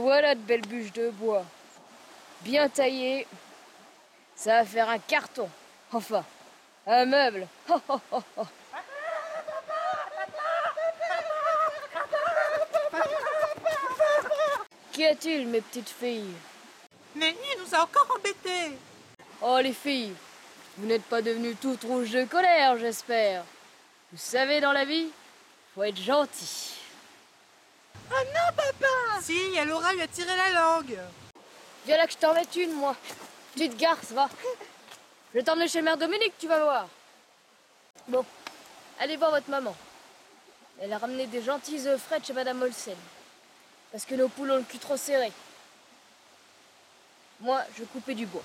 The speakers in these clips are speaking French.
Voilà de belles bûches de bois. Bien taillées. Ça va faire un carton. Enfin, un meuble. Qu'y a-t-il, mes petites filles? Nenny nous a encore embêtés. Oh, les filles, vous n'êtes pas devenues toutes rouges de colère, j'espère. Vous savez, dans la vie, faut être gentil. Ah non, papa! Si, elle aura lui a tiré la langue. Viens là que je t'en mette une, moi. Petite garce, va. Je vais t'emmener chez Mère Dominique, tu vas voir. Bon, allez voir votre maman. Elle a ramené des gentilles œufs frais de chez Madame Olsen. Parce que nos poules ont le cul trop serré. Moi, je vais couper du bois.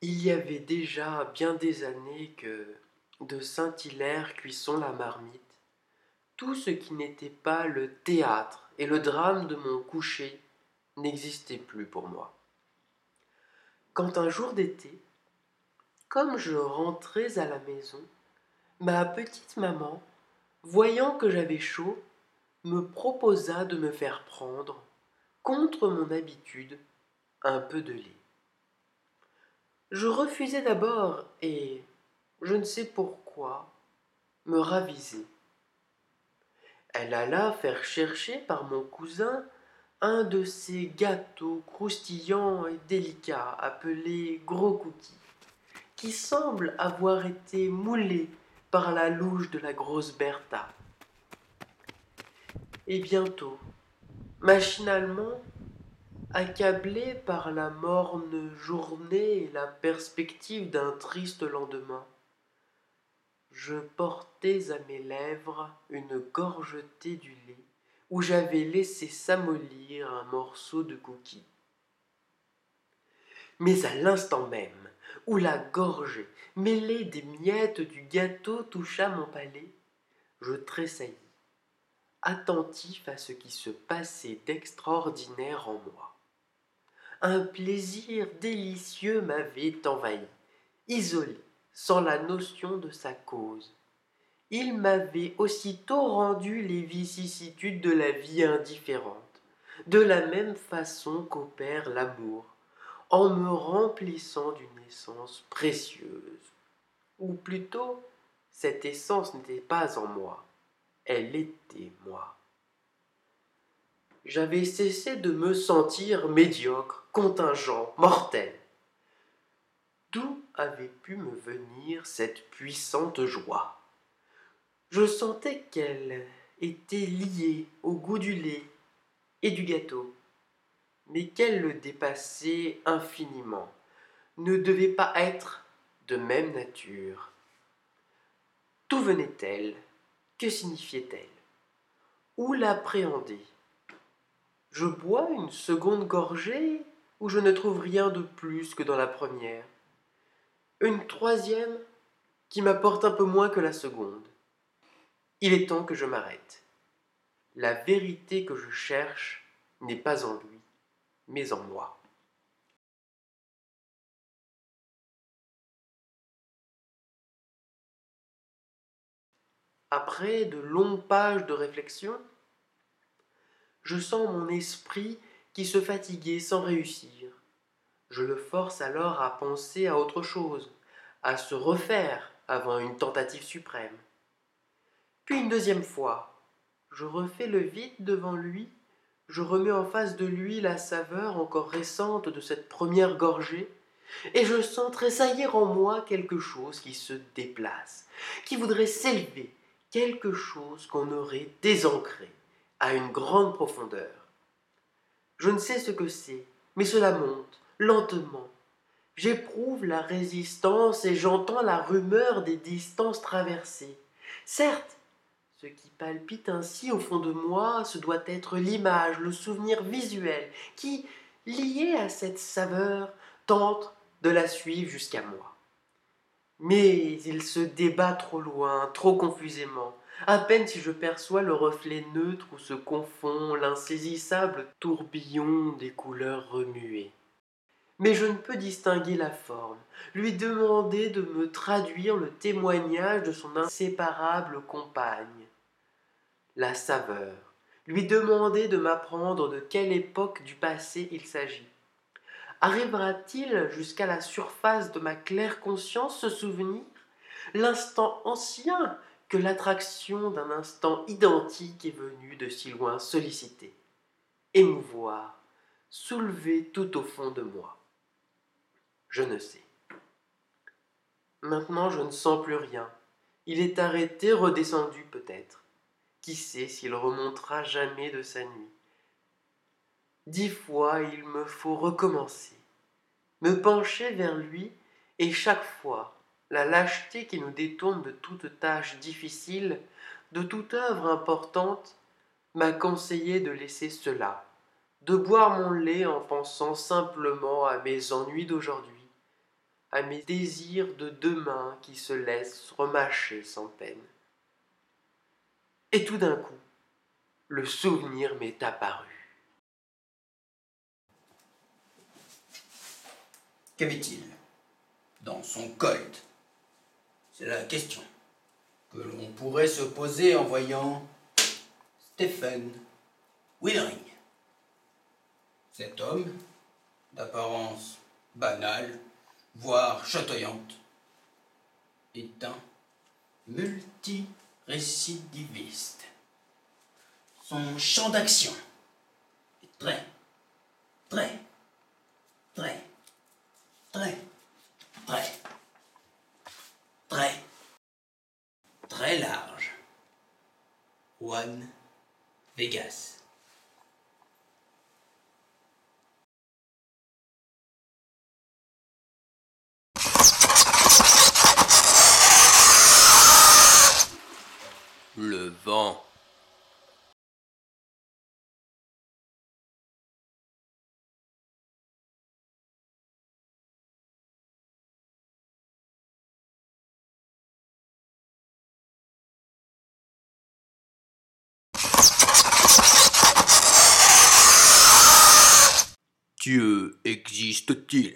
Il y avait déjà bien des années que, de Saint-Hilaire cuisson la marmite, tout ce qui n'était pas le théâtre et le drame de mon coucher n'existait plus pour moi. Quand un jour d'été, comme je rentrais à la maison, ma petite maman, voyant que j'avais chaud, me proposa de me faire prendre, contre mon habitude, un peu de lait. Je refusai d'abord et, je ne sais pourquoi, me ravisai. Elle alla faire chercher par mon cousin un de ces gâteaux croustillants et délicats appelés gros cookies, qui semblent avoir été moulés par la louche de la grosse Bertha. Et bientôt, machinalement, accablé par la morne journée et la perspective d'un triste lendemain, je portais à mes lèvres une gorgetée du lait où j'avais laissé s'amollir un morceau de cookie. Mais à l'instant même où la gorgée mêlée des miettes du gâteau toucha mon palais, je tressaillis, attentif à ce qui se passait d'extraordinaire en moi. Un plaisir délicieux m'avait envahi, isolé, sans la notion de sa cause. Il m'avait aussitôt rendu les vicissitudes de la vie indifférentes, de la même façon qu'opère l'amour, en me remplissant d'une essence précieuse. Ou plutôt, cette essence n'était pas en moi, elle était moi. J'avais cessé de me sentir médiocre, contingent, mortel. D'où avait pu me venir cette puissante joie? Je sentais qu'elle était liée au goût du lait et du gâteau, mais qu'elle le dépassait infiniment, ne devait pas être de même nature. D'où venait-elle? Que signifiait-elle? Où l'appréhender? Je bois une seconde gorgée ou je ne trouve rien de plus que dans la première? Une troisième qui m'apporte un peu moins que la seconde. Il est temps que je m'arrête. La vérité que je cherche n'est pas en lui, mais en moi. Après de longues pages de réflexion, je sens mon esprit qui se fatiguait sans réussir. Je le force alors à penser à autre chose, à se refaire avant une tentative suprême. Puis une deuxième fois, je refais le vide devant lui Je remets en face de lui la saveur encore récente de cette première gorgée, et je sens tressaillir en moi quelque chose qui se déplace, qui voudrait s'élever, quelque chose qu'on aurait désancré à une grande profondeur. Je ne sais ce que c'est, mais cela monte, lentement. J'éprouve la résistance et j'entends la rumeur des distances traversées. Certes, ce qui palpite ainsi au fond de moi, ce doit être l'image, le souvenir visuel qui, lié à cette saveur, tente de la suivre jusqu'à moi. Mais il se débat trop loin, trop confusément, à peine si je perçois le reflet neutre où se confond l'insaisissable tourbillon des couleurs remuées. Mais je ne peux distinguer la forme, lui demander de me traduire le témoignage de son inséparable compagne. La saveur, lui demander de m'apprendre de quelle époque du passé il s'agit. Arrivera-t-il jusqu'à la surface de ma claire conscience ce souvenir, l'instant ancien que l'attraction d'un instant identique est venue de si loin solliciter, émouvoir, soulever tout au fond de moi? Je ne sais. Maintenant, je ne sens plus rien. Il est arrêté, redescendu peut-être. Qui sait s'il remontera jamais de sa nuit? 10 fois, il me faut recommencer, me pencher vers lui, et chaque fois, la lâcheté qui nous détourne de toute tâche difficile, de toute œuvre importante, m'a conseillé de laisser cela, de boire mon lait en pensant simplement à mes ennuis d'aujourd'hui, à mes désirs de demain qui se laissent remâcher sans peine. Et tout d'un coup, le souvenir m'est apparu. Qu'avait-il dans son colt? C'est la question que l'on pourrait se poser en voyant Stephen Willering. Cet homme, d'apparence banale, voire chatoyante, est un multirécidiviste. Son champ d'action est très large. Juan Vegas. Le vent. Dieu existe-t-il?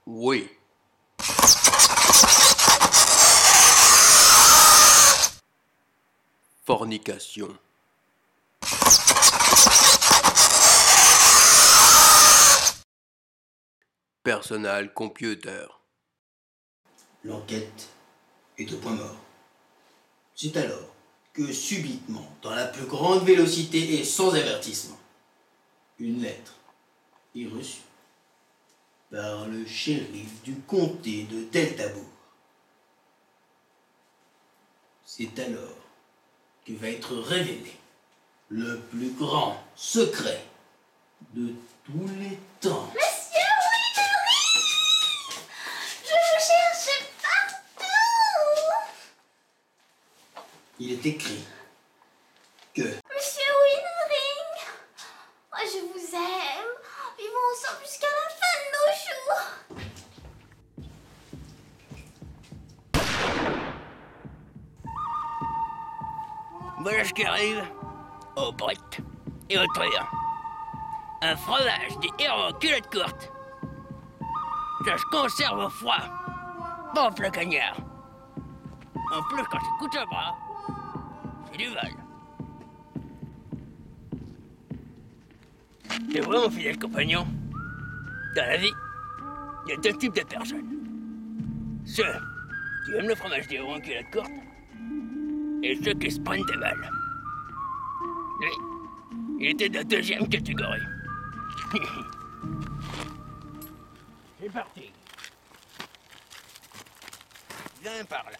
Oui. Fornication. Personal computer. L'enquête est au point mort. C'est alors que subitement, dans la plus grande vélocité et sans avertissement, une lettre est reçue par le shérif du comté de Deltabourg. C'est alors que va être révélé le plus grand secret de tous les temps. Monsieur Willering, je vous cherche partout. Il est écrit que Monsieur Willering, moi je vous aime. Vivons ensemble jusqu'à la fin de nos jours. Voilà ce qui arrive aux brites et aux truands. Un fromage des héros en culotte courte. Ça se conserve au froid. Bon le cagnard. En plus, quand c'est coûte à bras, c'est du vol. Et voilà, mon fidèle compagnon. Dans la vie, il y a deux types de personnes. Ceux qui aiment le fromage des héros en culotte courte et ceux qui se prennent des balles. Lui, il était de deuxième catégorie. C'est parti. Viens par là.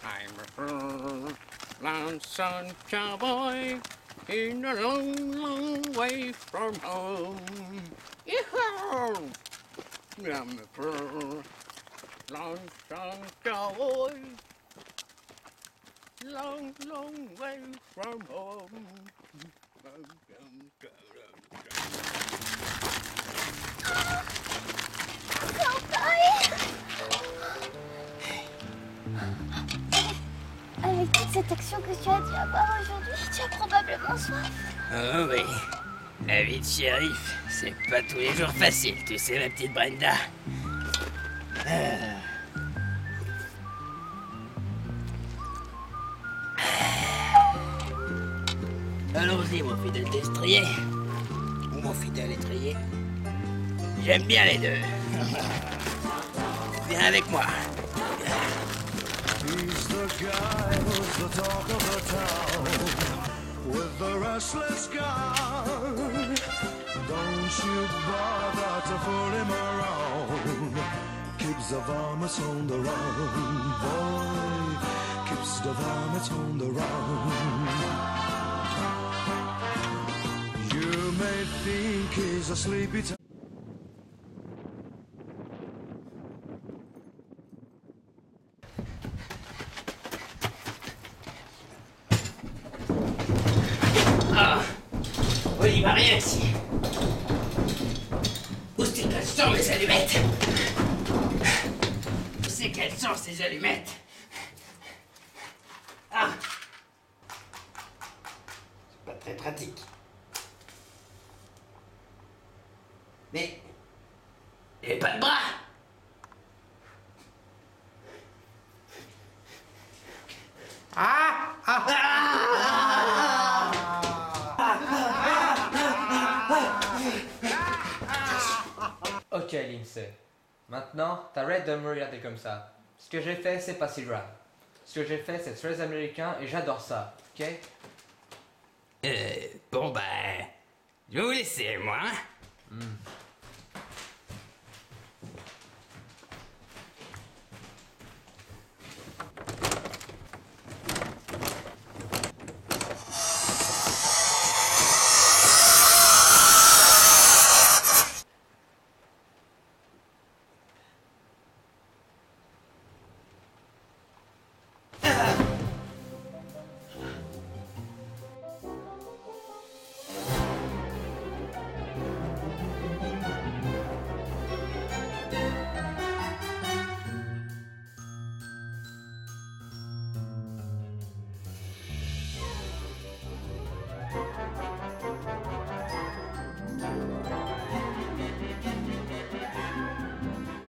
I'm a lonesome cowboy in a long, long way from home. Yee-haw! I'm a lonesome cowboy, long, long way from home. Avec toute cette action que tu as dû avoir aujourd'hui, tu as probablement soif. Oh oui, la vie de shérif, c'est pas tous les jours facile, tu sais, ma petite Brenda. Allons-y, mon fidèle destrier. Ou mon fidèle étrier. J'aime bien les deux. Viens avec moi. He's the guy who's the talk of the town with the restless gun. Don't you bother to fool him around. Keeps the varmints on the run, boy. Keeps the varmints on the run. You may think he's a sleepy time. Oh, il va rien ici. Où c'est qu'elles sont, mes allumettes? Où c'est qu'elles sont, ces allumettes? Ah! C'est pas très pratique. Mais... j'ai pas de bras! Ok, Lindsay. Maintenant, t'arrêtes de me regarder comme ça. Ce que j'ai fait, c'est pas si grave. Ce que j'ai fait, c'est très américain et j'adore ça, ok? Bon bah... je vais vous laisser, moi.